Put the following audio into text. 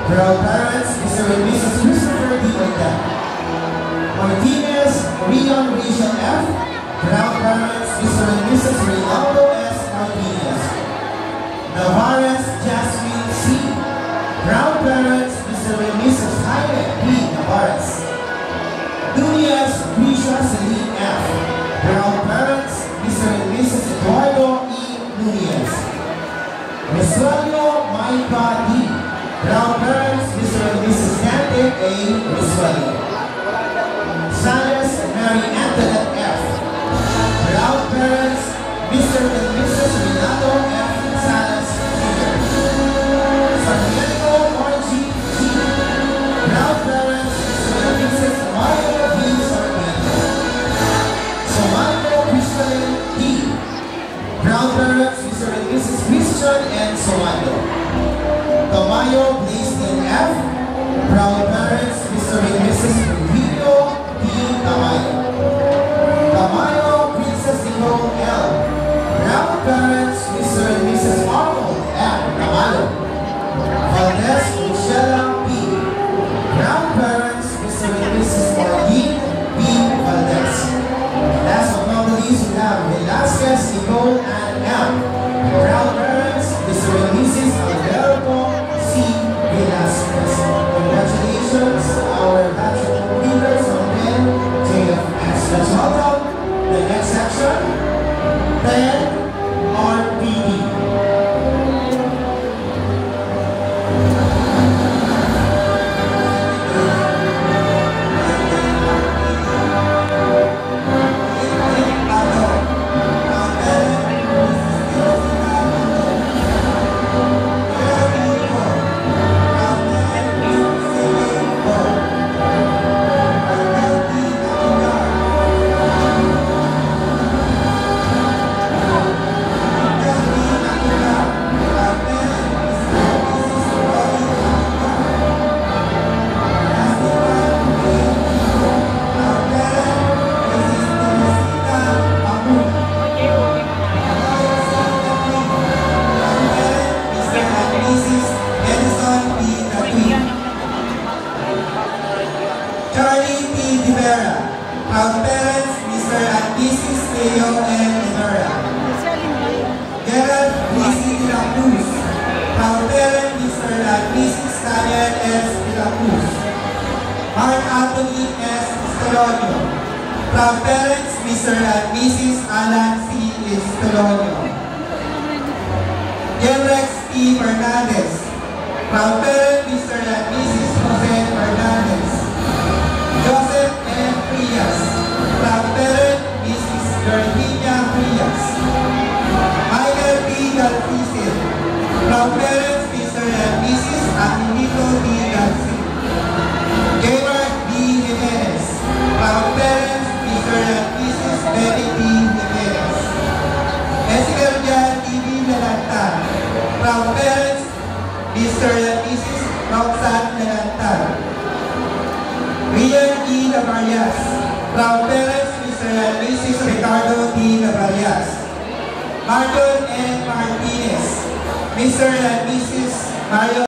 Proud parents, Mr. and Mrs. Christopher D. Ortega. Martinez, Rion Rachel F. Proud parents, Mr. and Mrs. Rinaldo S. Martinez. Navarez, Jasmine C. Proud parents, Mr. and Mrs. Jaime P. Navarez. Nunez, Grisha Celine F. Proud parents, Mr. and Mrs. Eduardo E. Nunez. Resuelio Maica D. Proud parents, Mr. and Mrs. Dante A. Resuelio. Salas Mary Antoinette F. Proud parents, Mr. and Mrs. Renato F. Salas Jr. Sarmiento Margie G. Proud parents, Mr. and Mrs. Mario V. Sarmiento. Somando Christian D. Proud parents, Mr. and Mrs. Christian and Somando. Tamayo Blaisdell F. Proud parents, Mr. and Mrs. Virgilio D. Tamayo. Tamayo Princess Nicole L. Proud parents, Mr. and Mrs. Arnold F. Tamayo. Valdez Michela P. Proud parents, Mr. and Mrs. Marlene B. Valdez. Last but not the least, we have Velasquez Nicole and M. Proud parents, Mr. and Mrs. Alberto C. Velasquez. Congratulations, our batch of leaders from 10 JFS. Let's welcome the next section, 10 RPD. Proud parents, Mr. and Mrs. Leo and Lenora. Gerald Lizzie de la Cruz. Proud parents, Mr. and Mrs. Daniel S. de la Cruz. Mark Anthony S. Stolonio. Proud parents, Mr. and Mrs. Alan C. Stolonio. Genrex E. Fernandez. Proud parents, Mr. and Mrs. Jose Fernandez. Joseph M. Frias. Proud parent, Mrs. Virginia Frias. Michael B. Galficin. Proud parents, Mr. and Mrs. Angelito D. Galficin. Gamer B. Jimenez. Proud parents, Mr. and Mrs. Betty B. Jimenez. Jessica Jan TV Melantan. Proud parents, Mr. and Mrs. Roxanne Melantan. Rian E. Navarias. Proud parents, Mr. and Mrs. Ricardo D. Navarias. Marlon N. Martinez. Mr. and Mrs. Mario